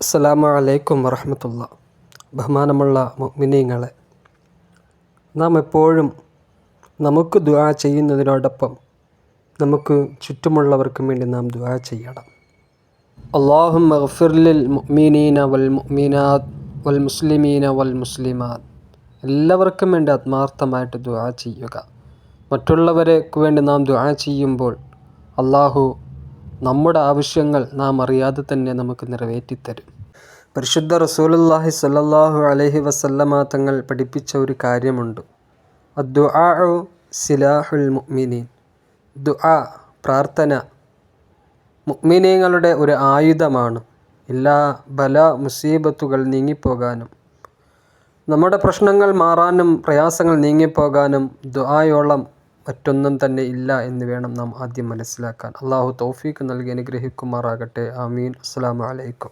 അസ്സലാമു അലൈക്കും വറഹ്മത്തുള്ളാഹി. ബഹുമാനമുള്ള മുഅ്മിനീങ്ങളെ, നാം എപ്പോഴും നമുക്ക് ദുആ ചെയ്യുന്നതിനോടൊപ്പം നമുക്ക് ചുറ്റുമുള്ളവർക്കും വേണ്ടി നാം ദുആ ചെയ്യണം. അല്ലാഹുമ്മ ഗ്ഫിർ ലിൽ മുഅ്മിനീന വൽ മുഅ്മിനാത്ത് വൽ മുസ്ലിമീന വൽ മുസ്ലിമാത്ത്. എല്ലാവർക്കും വേണ്ടി ആത്മാർത്ഥമായിട്ട് ദുആ ചെയ്യുക. മറ്റുള്ളവർക്ക് വേണ്ടി നാം ദുആ ചെയ്യുമ്പോൾ അല്ലാഹു നമ്മുടെ ആവശ്യങ്ങൾ നാം അറിയാതെ തന്നെ നമുക്ക് നിറവേറ്റിത്തരും. പരിശുദ്ധ റസൂലുള്ളാഹി സ്വല്ലല്ലാഹു അലൈഹി വസല്ലമ തങ്ങൾ പഠിപ്പിച്ച ഒരു കാര്യമുണ്ട്. അദ്ദുആഉ സിലാഹുൽ മുഅ്മിനീൻ. ദുആ, പ്രാർത്ഥന മുഅ്മിനീങ്ങളുടെ ഒരു ആയുധമാണ്. എല്ലാ മുസീബത്തുകൾ നീങ്ങിപ്പോകാനും നമ്മുടെ പ്രശ്നങ്ങൾ മാറാനും പ്രയാസങ്ങൾ നീങ്ങിപ്പോകാനും ദുആയോളം മറ്റൊന്നും തന്നെ ഇല്ല എന്ന് വേണം നാം ആദ്യം മനസ്സിലാക്കാൻ. അല്ലാഹു തൗഫീഖ് നൽകി അനുഗ്രഹിക്കുമാറാകട്ടെ. ആമീൻ. അസ്സലാമു അലൈക്കും.